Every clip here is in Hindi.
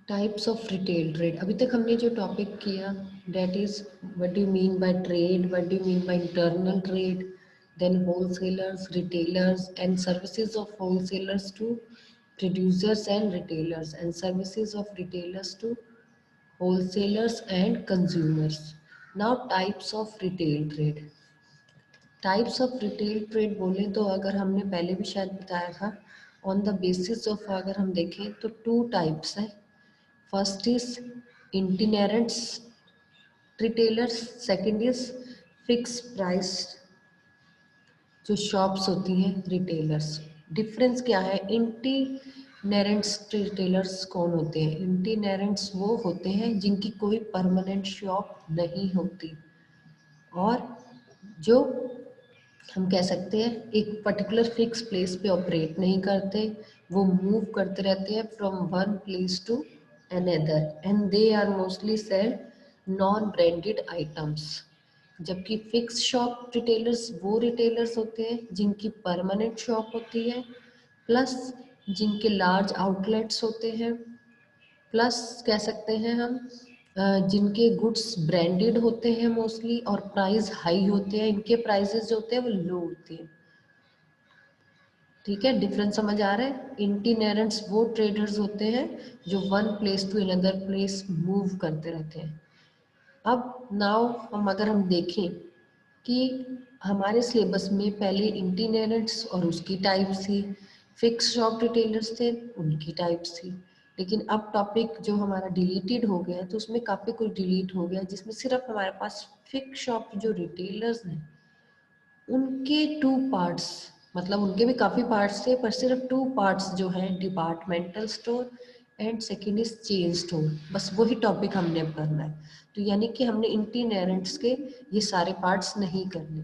Types of retail trade. अभी तक हमने जो टॉपिक किया that is what do you mean by trade, what do you mean by internal trade, then wholesalers, retailers and services of wholesalers to producers and retailers, and services of retailers to wholesalers and consumers. Now types of retail trade. Types of retail trade बोले तो अगर हमने पहले भी शायद बताया था, ऑन द बेसिस ऑफ अगर हम देखें तो टू टाइप्स है. First is itinerants retailers, second is fix price जो शॉप्स होती हैं रिटेलर्स. डिफरेंस क्या है? इंटीनेरेंट्स रिटेलर्स कौन होते हैं? इंटीनेरेंट्स वो होते हैं जिनकी कोई परमानेंट शॉप नहीं होती और जो हम कह सकते हैं एक पर्टिकुलर फिक्स प्लेस पे ऑपरेट नहीं करते, वो मूव करते रहते हैं from one place to another and they are mostly sell non branded items. जबकि फिक्स शॉप रिटेलर्स वो रिटेलर्स होते हैं जिनकी परमानेंट शॉप होती है, प्लस जिनके लार्ज आउटलेट्स होते हैं, प्लस कह सकते हैं हम जिनके गुड्स ब्रांडेड होते हैं मोस्टली और प्राइस हाई होते हैं. इनके प्राइसेस जो होते हैं वो लो होते हैं. ठीक है, डिफरेंस समझ आ रहा है? इंटीनेरेंट्स वो ट्रेडर्स होते हैं जो one place to another place move करते रहते हैं. अब नाउ हम देखें कि हमारे सिलेबस में पहले इंटीनेरेंट्स और उसकी टाइप्स थी, फिक्स शॉप रिटेलर्स थे उनकी टाइप्स थी. लेकिन अब टॉपिक जो हमारा डिलीटेड हो गया है तो उसमें काफ़ी कुछ डिलीट हो गया, जिसमें सिर्फ हमारे पास फिक्स शॉप जो रिटेलर्स हैं उनके टू पार्ट्स, मतलब उनके भी काफ़ी पार्ट्स थे पर सिर्फ टू पार्ट्स जो हैं, departmental store and second is chain store, बस वही टॉपिक हमने अब करना है. तो यानी कि हमने इंटीनेरेंट्स के ये सारे पार्ट्स नहीं करने,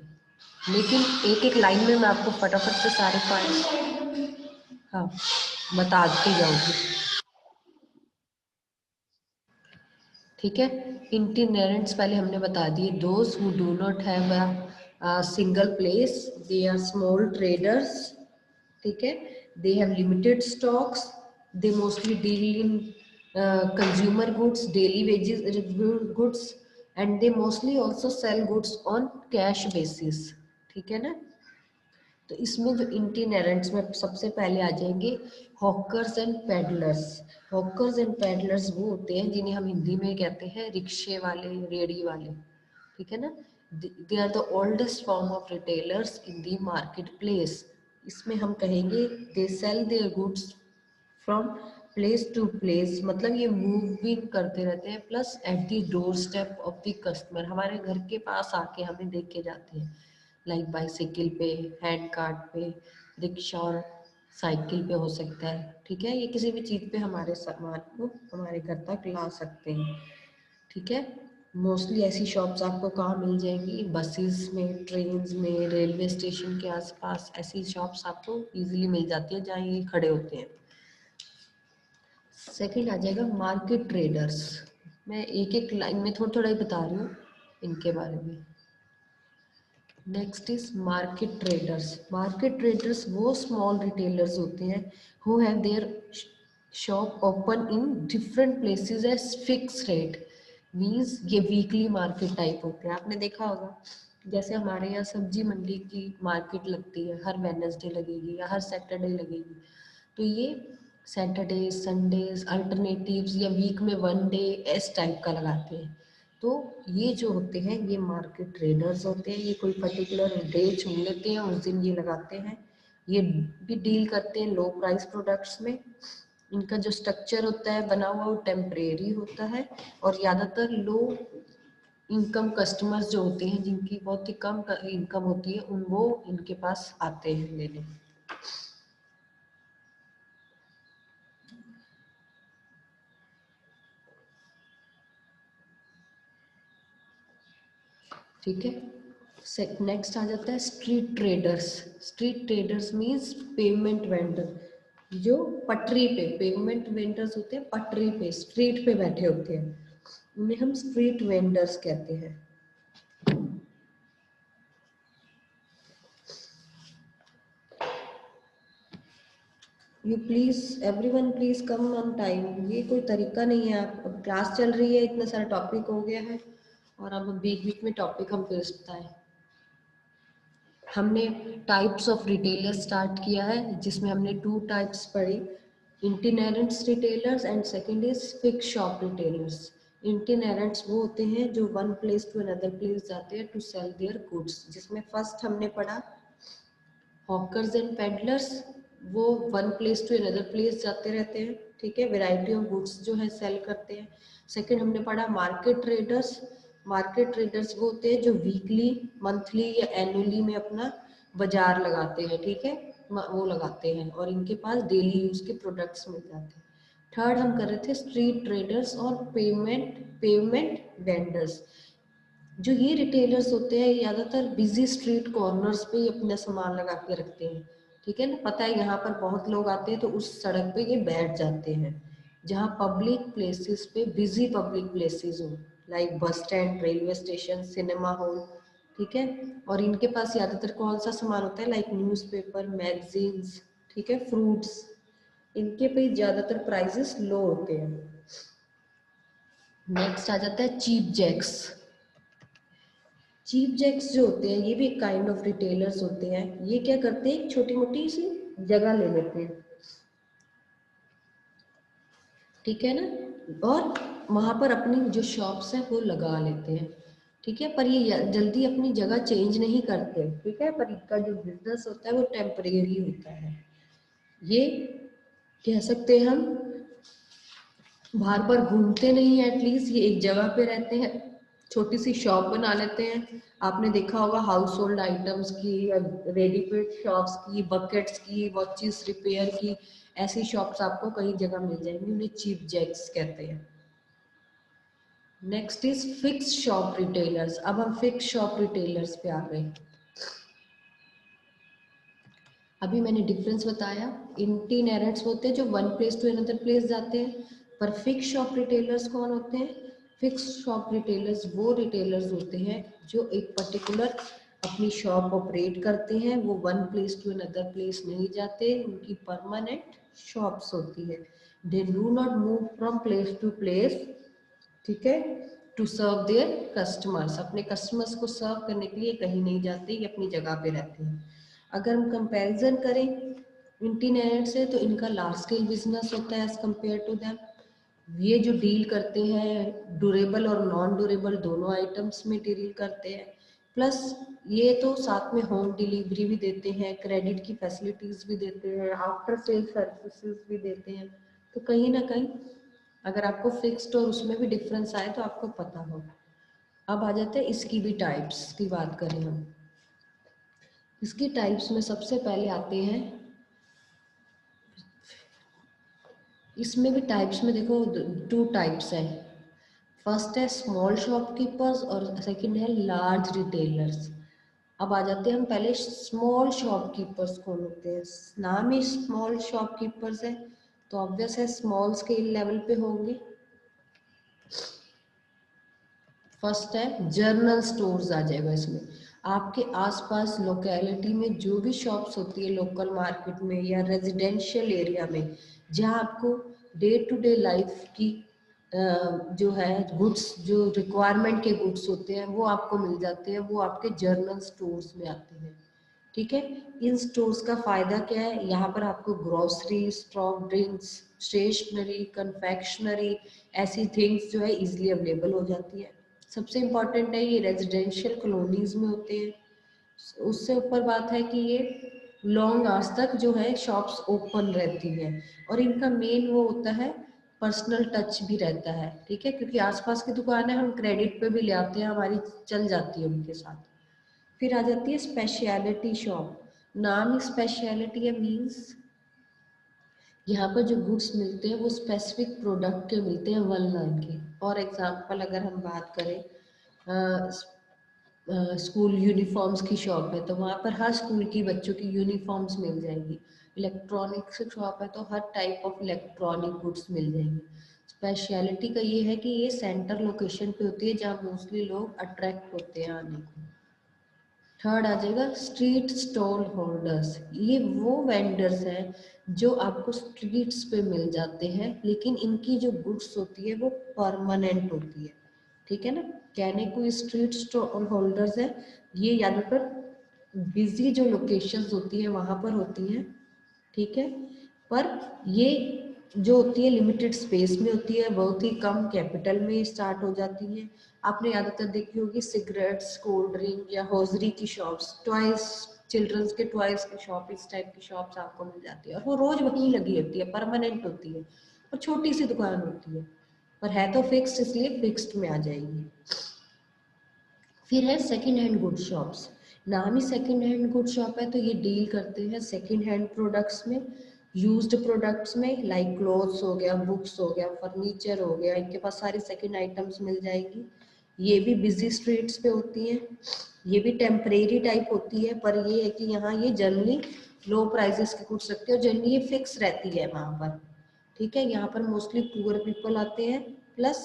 लेकिन एक एक लाइन में मैं आपको फटाफट से सारे पार्ट्स हाँ बताती जाऊँगी. ठीक है, इंटीनेरेंट्स पहले हमने बता दिए. Those who do not have a single place, they are small traders. ठीक है, they have limited stocks, they mostly deal in consumer goods, daily wages goods and they mostly also sell goods on cash basis. ठीक है ना. तो इसमें जो इंटीनेरेंट्स में सबसे पहले आ जाएंगे hawkers and peddlers. Hawkers and peddlers वो होते हैं जिन्हें हम हिंदी में कहते हैं रिक्शे वाले, रेड़ी वाले. ठीक है ना. They are the oldest form of retailers in the market place. इसमें हम कहेंगे they sell their goods from place to place, मतलब ये मूव भी करते रहते हैं, plus at the doorstep of the customer, हमारे घर के पास आके हमें देख के जाते हैं. लाइक बाइसाइकिल पे, हैंड कार्ट पे, रिक्शा और साइकिल पे हो सकता है. ठीक है, ये किसी भी चीज़ पे हमारे सामान को हमारे घर तक ला सकते हैं. ठीक है, मोस्टली ऐसी शॉप्स आपको कहाँ मिल जाएंगी? बसेस में, ट्रेन्स में, रेलवे स्टेशन के आसपास ऐसी शॉप्स आपको इजीली मिल जाती है जहाँ ये खड़े होते हैं. सेकंड आ जाएगा मार्केट ट्रेडर्स. मैं एक एक लाइन में थोड़ा थोड़ा ही बता रही हूँ इनके बारे में. Next is market traders. Market traders वो स्मॉल रिटेलर्स होते हैं who have their shop open in different places as fix rate. Means ये वीकली मार्केट टाइप होते हैं. आपने देखा होगा जैसे हमारे यहाँ सब्जी मंडी की मार्केट लगती है, हर वेडनेसडे लगेगी या हर सैटरडे लगेगी. तो ये सैटरडे, संडेज, अल्टरनेटिव्स या वीक में वन डे इस टाइप का लगाते हैं. तो ये जो होते हैं ये मार्केट ट्रेडर्स होते हैं. ये कोई पर्टिकुलर डे चुन लेते हैं, उस दिन ये लगाते हैं. ये भी डील करते हैं लो प्राइस प्रोडक्ट्स में. इनका जो स्ट्रक्चर होता है बना हुआ वो टेम्परेरी होता है और ज़्यादातर लो इनकम कस्टमर्स जो होते हैं जिनकी बहुत ही कम इनकम होती है उन वो इनके पास आते हैं लेने. ठीक है, नेक्स्ट आ जाता है street traders. Street traders means payment vendor, जो पटरी पे, पेमेंट वेंडर्स होते हैं पटरी पे, स्ट्रीट पे बैठे होते हैं, उन्हें हम स्ट्रीट वेंडर्स कहते हैं. You please everyone please come on time. ये कोई तरीका नहीं है। आप अब क्लास चल रही है, इतना सारा टॉपिक हो गया है और अब बीच बीच में टॉपिक हम फिर बताएं। हमने टाइप्स ऑफ रिटेलर स्टार्ट किया है जिसमें हमने 2 टाइप्स पढ़ी, itinerants retailers and second is fix shop retailers. Itinerants वो होते हैं जो one place to another place जाते हैं टू सेल देयर गुड्स, जिसमें फर्स्ट हमने पढ़ा हॉकर्स एंड पेडलर्स, वो one place to another place जाते रहते हैं, ठीक है, वैरायटी ऑफ गुड्स जो है सेल करते हैं। सेकंड हमने पढ़ा मार्केट ट्रेडर्स। मार्केट ट्रेडर्स वो होते हैं जो वीकली, मंथली या एनुअली में अपना बाजार लगाते हैं, ठीक है, वो लगाते हैं और इनके पास डेली यूज के प्रोडक्ट्स मिल जाते हैं। थर्ड हम कर रहे थे स्ट्रीट ट्रेडर्स और पेमेंट वेंडर्स। जो ये रिटेलर्स होते हैं ज़्यादातर बिजी स्ट्रीट कॉर्नर्स पे ही अपना सामान लगा के रखते हैं, ठीक है ना, पता है यहाँ पर बहुत लोग आते हैं तो उस सड़क पे ये बैठ जाते हैं जहाँ पब्लिक प्लेसेस पे, बिजी पब्लिक प्लेसेस हो, like bus stand, railway station, cinema hall, ठीक है। और इनके पास ज़्यादातर कौन सा सामान होता है, लाइक न्यूज़पेपर, मैगजीन्स, ठीक है, फ्रूट्स, इनके पे ज़्यादातर प्राइजेस लो होते हैं। नेक्स्ट आ जाता है चीप जैक्स। चीप जैक्स जो होते हैं ये भी एक काइंड ऑफ रिटेलर्स होते हैं। ये क्या करते हैं, एक छोटी मोटी सी जगह ले लेते हैं, ठीक है ना, और वहां पर अपनी जो शॉप्स है वो लगा लेते हैं, ठीक है, पर ये जल्दी अपनी जगह चेंज नहीं करते, ठीक है, पर इनका जो बिजनेस होता है वो टेम्परेरी होता है। ये कह सकते हैं हम बाहर पर घूमते नहीं है, एटलीस्ट ये एक जगह पे रहते हैं, छोटी सी शॉप बना लेते हैं। आपने देखा होगा हाउस होल्ड आइटम्स की, रेडीमेड शॉप्स की, बकेट्स की, वॉचेस रिपेयर की, ऐसी शॉप्स आपको कई जगह मिल जाएंगी, उन्हें चीप जैक्स कहते हैं। Next is fix shop retailers. अब हम फिक्स शॉप रिटेलर्स पे आ गए। अभी मैंने डिफरेंस बताया, इंटीनेरेंट्स होते हैं जो one place to another place जाते हैं, पर फिक्स शॉप रिटेलर्स कौन होते हैं, फिक्स शॉप रिटेलर्स वो रिटेलर्स होते हैं जो एक पर्टिकुलर अपनी शॉप ऑपरेट करते हैं, वो one place to another place नहीं जाते, उनकी परमानेंट शॉप्स होती है। They do not move from place to place, ठीक है, टू सर्व देयर कस्टमर्स, अपने कस्टमर्स को सर्व करने के लिए कहीं नहीं जाते, ये अपनी जगह पे रहते हैं। अगर हम कंपैरिजन करें इंटीनेट से तो इनका लार्ज स्केल बिजनेस होता है एज कम्पेयर टू दैम। ये जो डील करते हैं ड्यूरेबल और नॉन ड्यूरेबल दोनों आइटम्स में डील करते हैं, प्लस ये तो साथ में होम डिलीवरी भी देते हैं, क्रेडिट की फैसिलिटीज भी देते हैं, आफ्टर सेल सर्विसेज भी देते हैं। तो कहीं ना कहीं अगर आपको फिक्स्ड और उसमें भी डिफरेंस आए तो आपको पता हो। अब आ जाते हैं इसकी भी टाइप्स की बात करें हम। इसकी टाइप्स में सबसे पहले आते हैं, इसमें भी टाइप्स में देखो 2 टाइप्स हैं। फर्स्ट है स्मॉल शॉपकीपर्स और सेकंड है लार्ज रिटेलर्स। अब आ जाते हैं हम पहले स्मॉल शॉपकीपर्स कौन होते हैं। नाम ही स्मॉल शॉपकीपर्स है तो ऑब्वियस है स्मॉल स्केल लेवल पे होंगे। फर्स्ट है जर्नल स्टोर्स आ जाएगा इसमें। आपके आसपास लोकेलिटी में जो भी शॉप्स होती है लोकल मार्केट में या रेजिडेंशियल एरिया में, जहाँ आपको डे टू डे लाइफ की जो है गुड्स, जो रिक्वायरमेंट के गुड्स होते हैं वो आपको मिल जाते हैं, वो आपके जर्नल स्टोर्स में आते हैं, ठीक है। इन स्टोर्स का फायदा क्या है, यहाँ पर आपको grocery, strong drinks, stationery, confectionery, ऐसी थिंग्स जो है इजीली अवेलेबल हो जाती है। सबसे इम्पॉर्टेंट है ये रेजिडेंशियल कॉलोनीज में होते हैं। उससे ऊपर बात है कि ये लॉन्ग आवर्स तक जो है शॉप्स ओपन रहती हैं और इनका मेन वो होता है पर्सनल टच भी रहता है, ठीक है, क्योंकि आसपास की दुकानें हम क्रेडिट पे भी ले आते हैं, हमारी चल जाती है उनके साथ। फिर आ जाती है स्पेशलिटी शॉप। नाम ही स्पेशलिटी है, मीन्स यहाँ पर जो गुड्स मिलते हैं वो स्पेसिफिक प्रोडक्ट के मिलते हैं, वन लाइन के। फॉर एग्जांपल अगर हम बात करें स्कूल यूनिफॉर्म्स की शॉप है तो वहाँ पर हर स्कूल की बच्चों की यूनिफॉर्म्स मिल जाएंगी। इलेक्ट्रॉनिक्स की शॉप है तो हर टाइप ऑफ इलेक्ट्रॉनिक गुड्स मिल जाएंगी। स्पेशलिटी का ये है कि ये सेंटर लोकेशन पे होती है जहाँ मोस्टली लोग अट्रैक्ट होते हैं आने को। थर्ड आ जाएगा स्ट्रीट स्टॉल होल्डर्स। ये वो वेंडर्स हैं जो आपको स्ट्रीट्स पे मिल जाते हैं, लेकिन इनकी जो गुड्स होती है वो परमानेंट होती है। ठीक है ना, कहने को स्ट्रीट स्टॉल होल्डर्स है, ये ज़्यादातर बिजी जो लोकेशंस होती है वहाँ पर होती हैं। ठीक है, पर ये जो होती है लिमिटेड स्पेस में होती है, बहुत ही कम कैपिटल में स्टार्ट हो जाती हैं। आपने ज़्यादातर देखी होगी सिगरेट्स, कोल्ड ड्रिंक या हॉजरी की शॉप्स, टॉयज, चिल्ड्रंस के टॉयज की शॉप, इस टाइप की शॉप्स आपको मिल जाती है, और वो रोज वहीं लगी होती है, परमानेंट होती है, और छोटी सी दुकान होती है, पर है तो फिक्स्ड, इसलिए फिक्स्ड में आ जाएगी। फिर है सेकेंड हैंड गुड शॉप्स। नाम ही सेकेंड हैंड गुड शॉप है, तो ये डील करते हैं सेकेंड हैंड प्रोडक्ट्स में, यूज्ड प्रोडक्ट्स में, लाइक क्लोथ्स हो गया, बुक्स हो गया, फर्नीचर हो गया, इनके पास सारी सेकेंड आइटम्स मिल जाएगी। ये भी बिजी स्ट्रीट्स पे होती हैं, ये भी टेम्परेरी टाइप होती है, पर ये है कि यहाँ ये जनरली लो प्राइजेस की कुछ सकते हैं, और जनरली ये फिक्स रहती है वहाँ पर। ठीक है, यहाँ पर मोस्टली पुअर पीपल आते हैं, प्लस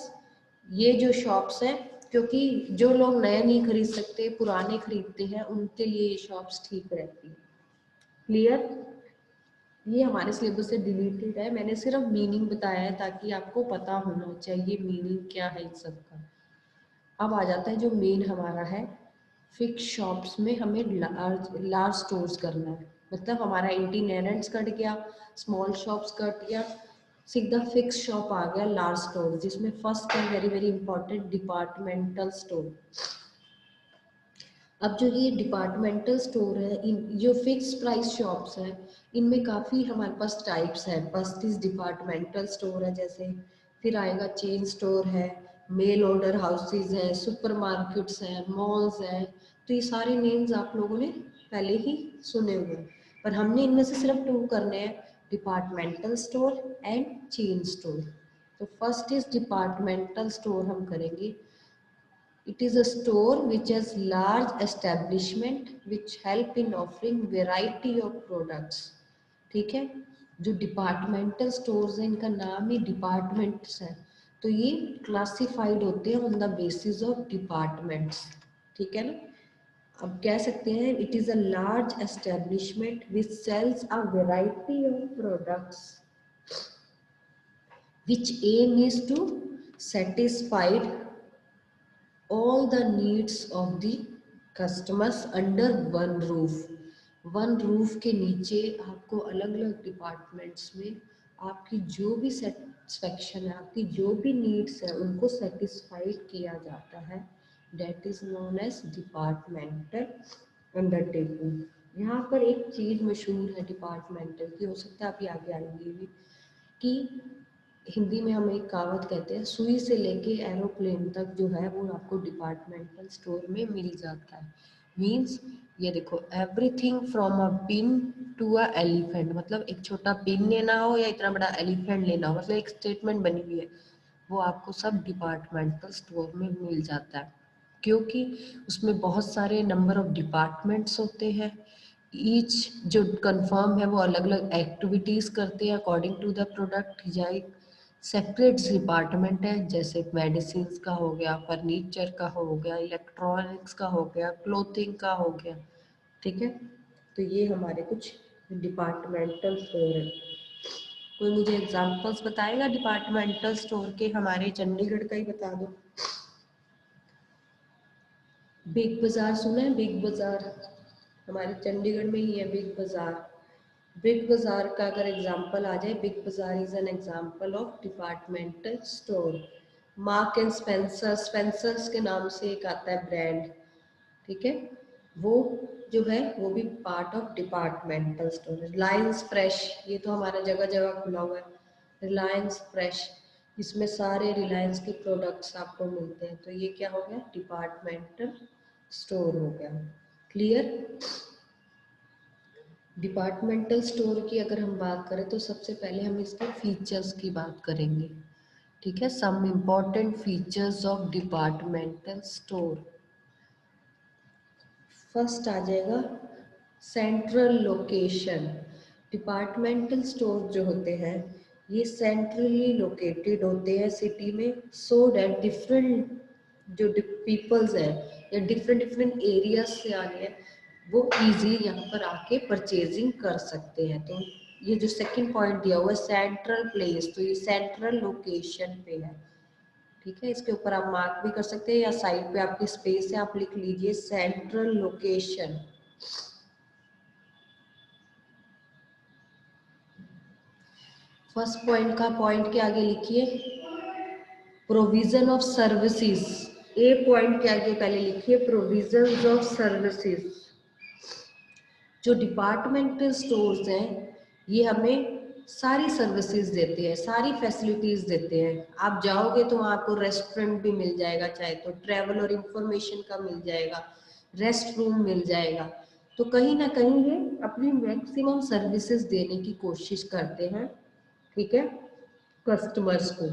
ये जो शॉप्स हैं, क्योंकि जो लोग नए नहीं खरीद सकते, पुराने खरीदते हैं, उनके लिए ये शॉप्स ठीक रहती है। क्लियर? ये हमारे सिलेबस से डिलीटेड है, मैंने सिर्फ मीनिंग बताया है ताकि आपको पता होना चाहिए मीनिंग क्या है इन सब का। अब आ जाता है जो मेन हमारा है, फिक्स शॉप्स में हमें लार्ज स्टोर्स करना है, मतलब हमारा इंटीरियर्स कट गया, स्मॉल शॉप्स कट गया, सीधा फिक्स शॉप आ गया लार्ज स्टोर, जिसमें फर्स्ट है very very important departmental store. अब जो ये डिपार्टमेंटल स्टोर है, इन जो फिक्स प्राइस शॉप्स हैं, इनमें काफ़ी हमारे पास टाइप्स हैं। फर्स्ट इज डिपार्टमेंटल स्टोर है जैसे, फिर आएगा चेन स्टोर है, मेल ऑर्डर हाउसेज हैं, सुपरमार्केट्स हैं, मॉल्स हैं। तो ये सारे नेम्स आप लोगों ने पहले ही सुने हुए हैं, पर हमने इनमें से सिर्फ टू करने हैं, departmental store and chain store. तो फर्स्ट इज डिपार्टमेंटल स्टोर हम करेंगे। It is a store which has large establishment which help in offering variety of products. ठीक है, जो डिपार्टमेंटल स्टोर्स हैं इनका नाम ही डिपार्टमेंट्स है, तो ये क्लासिफाइड होते हैं on the basis of departments. ठीक है ना, अब कह सकते हैं it is a large establishment which sells a variety of products which aim is to satisfy all the needs of the customers under one roof। One roof के नीचे आपको अलग अलग डिपार्टमेंट्स में आपकी जो भी सेटिस्फेक्शन है, आपकी जो भी नीड्स है, उनको सेटिस्फाइड किया जाता है। That is known as departmental undertaking. यहाँ पर एक चीज़ मशहूर है डिपार्टमेंटल की, हो सकता है आपकी आगे आएंगी भी, कि हिंदी में हम एक कहावत कहते हैं, सुई से लेके एरोप्लेन तक जो है वो आपको डिपार्टमेंटल स्टोर में मिल जाता है। मीन्स ये देखो, everything from a pin to a elephant, मतलब एक छोटा पिन लेना हो या इतना बड़ा एलिफेंट लेना हो, मतलब एक स्टेटमेंट बनी हुई है, वो आपको सब डिपार्टमेंटल स्टोर में मिल जाता है, क्योंकि उसमें बहुत सारे नंबर ऑफ डिपार्टमेंट्स होते हैं। ईच जो कंफर्म है वो अलग अलग एक्टिविटीज़ करते हैं अकॉर्डिंग टू द प्रोडक्ट, या एक सेपरेट डिपार्टमेंट है, जैसे मेडिसिन का हो गया, फर्नीचर का हो गया, इलेक्ट्रॉनिक्स का हो गया, क्लोथिंग का हो गया। ठीक है, तो ये हमारे कुछ डिपार्टमेंटल स्टोर है। कोई मुझे एग्जांपल्स बताएगा डिपार्टमेंटल स्टोर के? हमारे चंडीगढ़ का ही बता दो। बिग बाजार सुना है? बिग बाजार हमारे चंडीगढ़ में ही है बिग बाजार। बिग बाजार का अगर एग्जांपल आ जाए, बिग बाजार is an example of departmental store. Mark and Spencer, Spencer's के नाम से एक आता है ब्रांड, ठीक है, वो जो है वो भी part of departmental store. Reliance fresh, ये तो हमारा जगह जगह खुला हुआ है, रिलायंस फ्रेश, इसमें सारे रिलायंस के प्रोडक्ट्स आपको मिलते हैं, तो ये क्या हो गया? डिपार्टमेंटल स्टोर हो गया। क्लियर? डिपार्टमेंटल स्टोर की अगर हम बात करें तो सबसे पहले हम इसके फीचर्स की बात करेंगे। ठीक है, some important features of departmental store. First आ जाएगा सेंट्रल लोकेशन। डिपार्टमेंटल स्टोर जो होते हैं ये सेंट्रली लोकेटेड होते हैं सिटी में, सो डैट डिफरेंट जो पीपल्स हैं या डिफरेंट डिफरेंट एरियाज से आ रहे हैं, वो इजीली यहाँ पर आके परचेजिंग कर सकते हैं। तो ये जो सेकंड पॉइंट दिया हुआ है सेंट्रल प्लेस, तो ये सेंट्रल लोकेशन पे है, ठीक है। इसके ऊपर आप मार्क भी कर सकते हैं या साइड पे आपकी स्पेस है, आप लिख लीजिए सेंट्रल लोकेशन। फर्स्ट पॉइंट का पॉइंट के आगे लिखिए provision of services. A point के आगे पहले लिखिए प्रोविजन ऑफ सर्विसेज। जो डिपार्टमेंटल स्टोर्स हैं ये हमें सारी सर्विसेज देते हैं, सारी फैसिलिटीज देते हैं। आप जाओगे तो वहाँ आपको रेस्टोरेंट भी मिल जाएगा, चाहे तो ट्रैवल और इंफॉर्मेशन का मिल जाएगा, रेस्ट रूम मिल जाएगा। तो कहीं ना कहीं ये अपनी मैक्सिमम सर्विसेज देने की कोशिश करते हैं, ठीक है, कस्टमर्स को।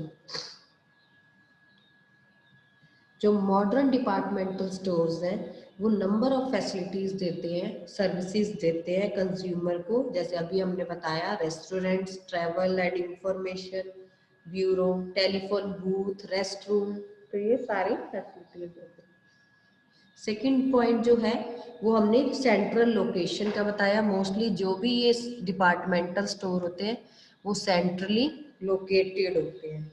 जो मॉडर्न डिपार्टमेंटल स्टोर्स हैं वो नंबर ऑफ फैसिलिटीज देते हैं, सर्विसेज देते हैं कंज्यूमर को, जैसे अभी हमने बताया restaurants, travel and information bureau, telephone booth, rest room, तो ये सारी फैसिलिटीज देते हैं। सेकंड पॉइंट जो है वो हमने सेंट्रल लोकेशन का बताया। मोस्टली जो भी ये डिपार्टमेंटल स्टोर होते हैं वो सेंट्रली लोकेटेड होते हैं।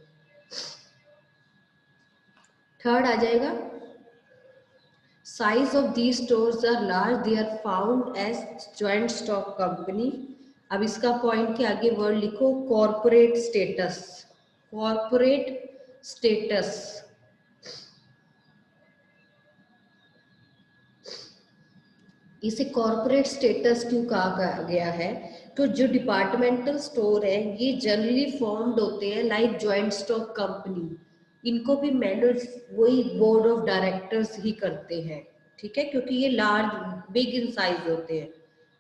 थर्ड आ जाएगा size of these stores are large, they are found as joint stock company। अब इसका पॉइंट के आगे वर्ड लिखो कॉर्पोरेट स्टेटस। कॉर्पोरेट स्टेटस, इसे कॉर्पोरेट स्टेटस क्यों कहा गया है? तो जो डिपार्टमेंटल स्टोर है ये जनरली फॉर्म्ड होते हैं लाइक जॉइंट स्टॉक कंपनी, इनको भी मैनेज वही बोर्ड ऑफ डायरेक्टर्स ही करते हैं, ठीक है, क्योंकि ये लार्ज बिग इन साइज होते हैं।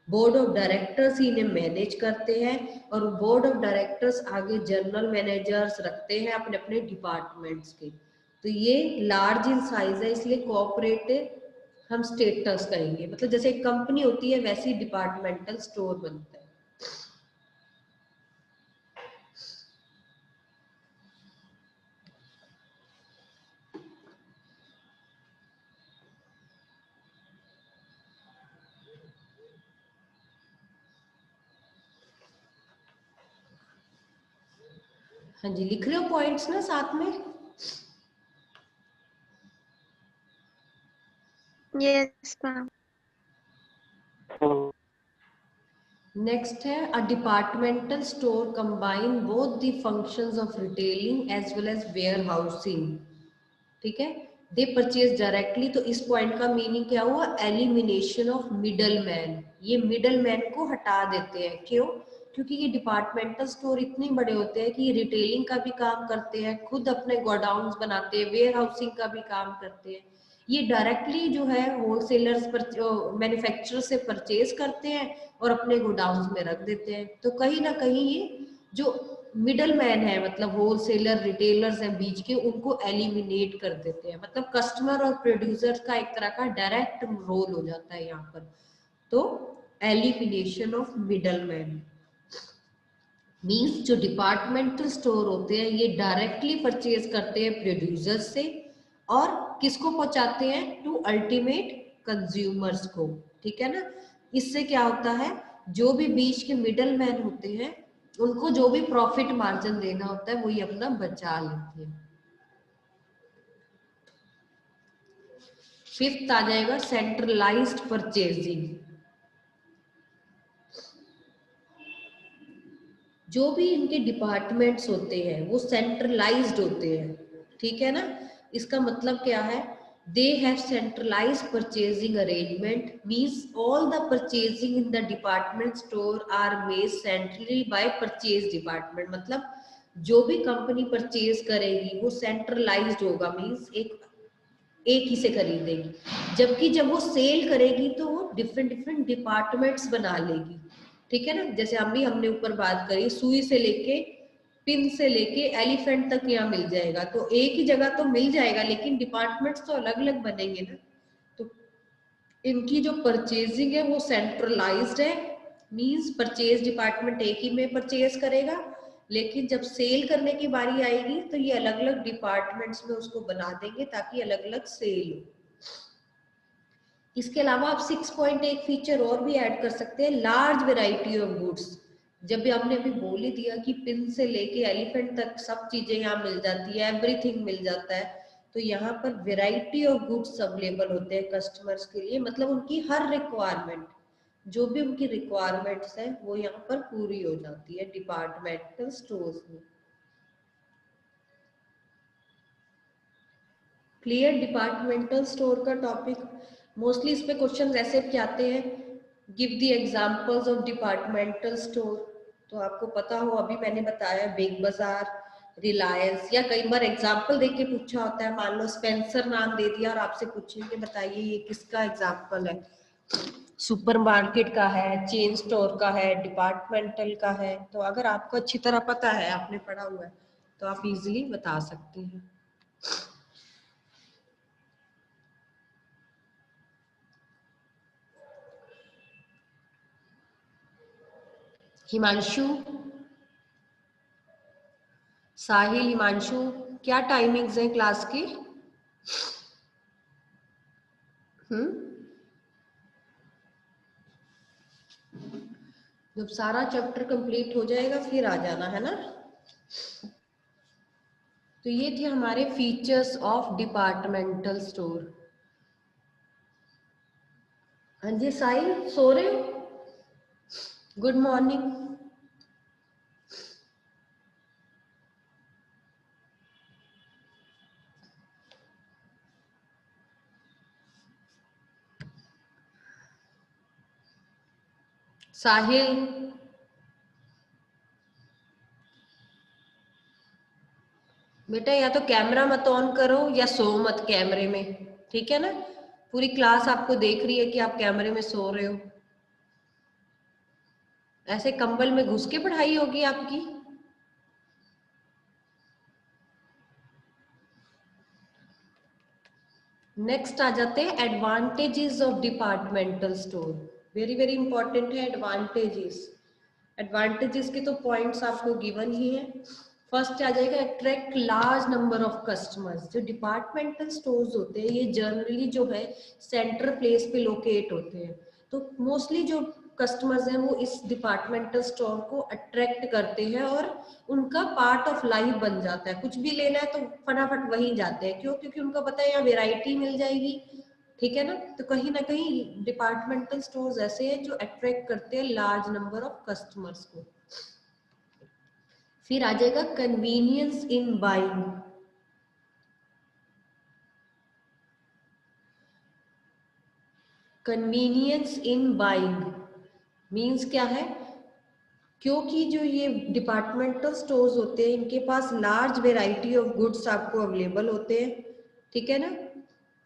बोर्ड ऑफ डायरेक्टर्स ही इन्हें मैनेज करते हैं और बोर्ड ऑफ डायरेक्टर्स आगे जनरल मैनेजर्स रखते हैं अपने अपने डिपार्टमेंट्स के। तो ये लार्ज इन साइज है, इसलिए कॉर्पोरेट हम स्टेटस कहेंगे। मतलब जैसे एक कंपनी होती है वैसे ही डिपार्टमेंटल स्टोर बनता है। हाँ जी, लिख रहे हो पॉइंट्स ना साथ में? Yes ma'am. नेक्स्ट है a departmental store combine both the functions of retailing as well as warehousing, ठीक है। दे परचेज डायरेक्टली, तो इस पॉइंट का मीनिंग क्या हुआ? Elimination of middle man. ये मिडल मैन को हटा देते हैं। क्यों? क्योंकि ये डिपार्टमेंटल स्टोर इतने बड़े होते हैं कि ये रिटेलिंग का भी काम करते हैं, खुद अपने गोडाउन्स बनाते हैं, वेयर हाउसिंग का भी काम करते हैं। ये डायरेक्टली जो है होलसेलर्स पर मैन्युफैक्चरर से परचेज करते हैं और अपने गोडाउन्स में रख देते हैं। तो कहीं ना कहीं ये जो मिडल मैन है, मतलब होलसेलर रिटेलर्स हैं बीच के, उनको एलिमिनेट कर देते हैं। मतलब कस्टमर और प्रोड्यूसर का एक तरह का डायरेक्ट रोल हो जाता है यहाँ पर। तो elimination of middle man means जो डिपार्टमेंटल स्टोर होते हैं ये डायरेक्टली परचेज करते हैं प्रोड्यूसर से और किसको पहुंचाते हैं? टू अल्टीमेट कंज्यूमर्स को, ठीक है ना। इससे क्या होता है, जो भी बीच के मिडल मैन होते हैं उनको जो भी प्रॉफिट मार्जिन देना होता है वो ये अपना बचा लेते हैं। फिफ्थ आ जाएगा सेंट्रलाइज्ड परचेजिंग। जो भी इनके डिपार्टमेंट्स होते हैं वो सेंट्रलाइज्ड होते हैं, ठीक है ना। इसका मतलब क्या है? They have centralised purchasing arrangement means all the purchasing in the department store are made centrally by purchase department. मतलब जो भी कंपनी परचेज करेगी वो सेंट्रलाइज्ड होगा, मींस एक ही से खरीदेगी। जबकि जब वो सेल करेगी तो वो डिफरेंट डिफरेंट डिपार्टमेंट्स बना लेगी, ठीक है ना। जैसे हमने ऊपर बात करी, सुई से लेके पिन से लेके एलिफेंट तक यहाँ मिल जाएगा, तो एक ही जगह तो मिल जाएगा लेकिन डिपार्टमेंट्स तो अलग अलग बनेंगे ना। तो इनकी जो परचेजिंग है वो सेंट्रलाइज्ड है, मींस परचेज डिपार्टमेंट एक ही में परचेज करेगा, लेकिन जब सेल करने की बारी आएगी तो ये अलग अलग डिपार्टमेंट्स में उसको बना देंगे ताकि अलग अलग सेल हो। इसके अलावा आप 6.1 फीचर और भी ऐड कर सकते हैं, लार्ज वेराइटी ऑफ गुड्स। जब भी आपने अभी बोल ही दिया कि पिन से लेके एलिफेंट तक सब चीजें यहाँ मिल जाती है, एवरीथिंग मिल जाता है, तो यहाँ पर वेराइटी ऑफ गुड्स अवेलेबल होते हैं कस्टमर्स के लिए, मतलब उनकी हर रिक्वायरमेंट, जो भी उनकी रिक्वायरमेंट्स है वो यहाँ पर पूरी हो जाती है डिपार्टमेंटल स्टोर्स में। क्लियर डिपार्टमेंटल स्टोर का टॉपिक। मोस्टली इस पे क्वेश्चन ऐसे के आते हैं, give the examples of departmental store. तो आपको पता हो, अभी मैंने बताया बिग बाजार, रिलायंस, या कई बार एग्जांपल देके के पूछा होता है, मान लो स्पेंसर नाम दे दिया और आपसे पूछेंगे बताइए ये किसका एग्जांपल है, सुपरमार्केट का है, चेन स्टोर का है, डिपार्टमेंटल का है। तो अगर आपको अच्छी तरह पता है, आपने पढ़ा हुआ है, तो आप इजीली बता सकते हैं। हिमांशु, साहिल, हिमांशु, क्या टाइमिंग्स हैं क्लास की? जब सारा चैप्टर कंप्लीट हो जाएगा फिर आ जाना है ना। तो ये थे हमारे फीचर्स ऑफ डिपार्टमेंटल स्टोर। हाँ जी साहिल, सो रहे हो? Good morning. साहिल, बेटा या तो कैमरा मत ऑन करो या सो मत कैमरे में, ठीक है ना? पूरी क्लास आपको देख रही है कि आप कैमरे में सो रहे हो। ऐसे कंबल में घुस के पढ़ाई होगी आपकी। नेक्स्ट आ जाते हैं advantages of departmental store. Very very important है एडवांटेजेस। एडवांटेजेस के तो पॉइंट्स आपको गिवन ही है। फर्स्ट आ जाएगा attract large number of customers. जो डिपार्टमेंटल स्टोर्स होते हैं ये जनरली जो है सेंटर प्लेस पे लोकेट होते हैं, तो मोस्टली जो कस्टमर्स हैं वो इस डिपार्टमेंटल स्टोर को अट्रैक्ट करते हैं और उनका पार्ट ऑफ लाइफ बन जाता है। कुछ भी लेना है तो फटाफट वहीं जाते हैं, क्यों? क्योंकि उनको पता है यहाँ वेराइटी मिल जाएगी, ठीक है ना? तो कहीं ना कहीं डिपार्टमेंटल स्टोर्स ऐसे हैं जो अट्रैक्ट करते हैं लार्ज नंबर ऑफ कस्टमर्स को। फिर आ जाएगा convenience in buying. Convenience in buying means क्या है? क्योंकि जो ये डिपार्टमेंटल स्टोर्स होते हैं इनके पास लार्ज वेराइटी ऑफ गुड्स आपको अवेलेबल होते हैं, ठीक है ना?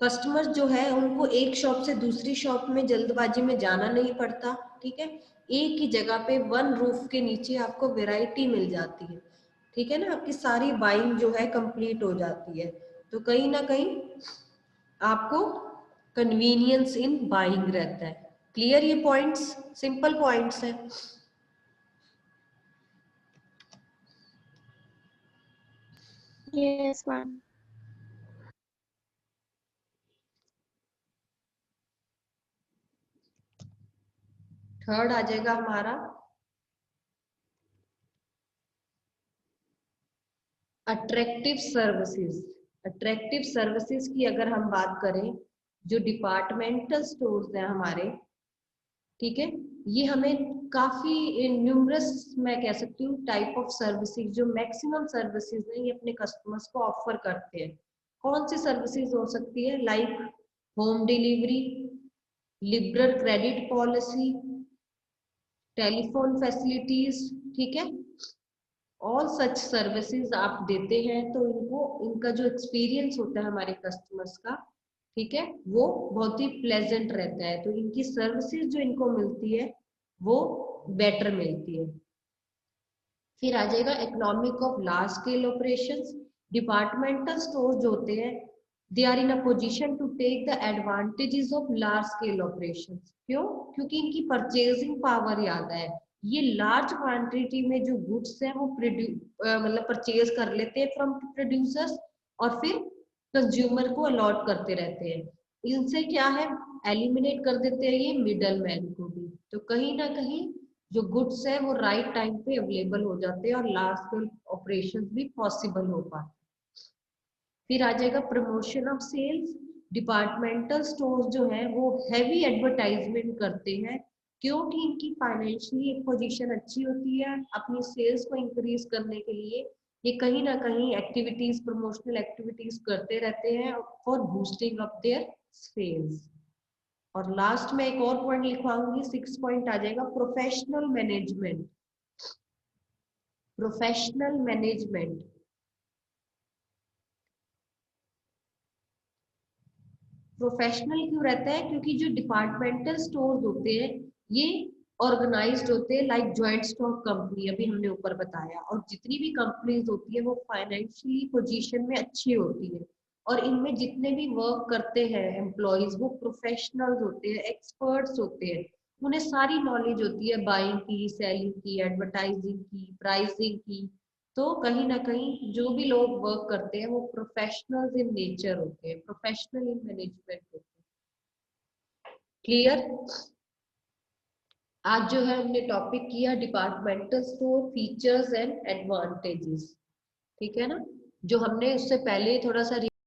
कस्टमर जो है उनको एक शॉप से दूसरी शॉप में जल्दबाजी में जाना नहीं पड़ता, ठीक है? एक ही जगह पे वन रूफ के नीचे आपको वेराइटी मिल जाती है, ठीक है ना? आपकी सारी बाइंग जो है कंप्लीट हो जाती है। तो कहीं ना कहीं आपको कन्वीनियंस इन बाइंग रहता है। क्लियर? ये पॉइंट्स सिंपल पॉइंट्स हैं। Yes, ma'am. थर्ड आ जाएगा हमारा अट्रैक्टिव सर्विसेज। अट्रैक्टिव सर्विसेज की अगर हम बात करें, जो डिपार्टमेंटल स्टोर्स हैं हमारे, ठीक है, ये हमें काफी न्यूमरस, मैं कह सकती हूँ, टाइप ऑफ सर्विसेज, जो मैक्सिमम सर्विसेज हैं ये अपने कस्टमर्स को ऑफर करते हैं। कौन सी सर्विसेज हो सकती है? Like home delivery, liberal credit policy, telephone facilities, ठीक है, ऑल सच सर्विसेज आप देते हैं। तो इनको, इनका जो एक्सपीरियंस होता है हमारे कस्टमर्स का, ठीक है, वो बहुत ही प्लेजेंट रहता है। तो इनकी सर्विसेज जो इनको मिलती है वो बेटर मिलती है। फिर आ जाएगा economic of large scale operations. Departmental store जो होते हैं they are in a position to take the advantages of large scale operations. क्यों? क्योंकि इनकी परचेजिंग पावर ज्यादा है। ये लार्ज क्वांटिटी में जो गुड्स है वो मतलब परचेज कर लेते हैं फ्रॉम प्रोड्यूसर्स और फिर कंज्यूमर को अलॉट करते रहते हैं। इनसे क्या है, एलिमिनेट कर देते हैं ये मिडल मैन को भी। तो कहीं ना कहीं जो गुड्स है वो राइट टाइम पे अवेलेबल हो जाते हैं और लार्ज स्केल ऑपरेशन भी पॉसिबल हो पाते। फिर आ जाएगा promotion of sales. Departmental stores जो है वो हैवी एडवर्टाइजमेंट करते हैं, क्योंकि इनकी फाइनेंशियली पोजीशन अच्छी होती है। अपनी सेल्स को इंक्रीज करने के लिए ये कहीं ना कहीं एक्टिविटीज, प्रमोशनल एक्टिविटीज करते रहते हैं for boosting of their sales. और लास्ट में एक और पॉइंट लिखवाऊंगी, 6 पॉइंट आ जाएगा professional management. Professional management professional क्यों रहता है, क्योंकि जो डिपार्टमेंटल स्टोर्स होते हैं ये ऑर्गेनाइज्ड होते हैं लाइक जॉइंट स्टॉक कंपनी, अभी हमने ऊपर बताया। और जितनी भी कंपनीज होती है वो फाइनेंशियली पोजीशन में अच्छी होती है, और इनमें जितने भी वर्क करते हैं एम्प्लॉयज वो प्रोफेशनल्स होते हैं, एक्सपर्ट्स होते हैं। उन्हें सारी नॉलेज होती है बाइंग की, सेलिंग की, एडवर्टाइजिंग की, प्राइसिंग की। तो कहीं ना कहीं जो भी लोग वर्क करते हैं वो प्रोफेशनल्स इन नेचर होते हैं, प्रोफेशनल इन मैनेजमेंट होते हैं। क्लियर? आज जो है हमने टॉपिक किया departmental store, features and advantages. ठीक है ना? जो हमने उससे पहले थोड़ा सा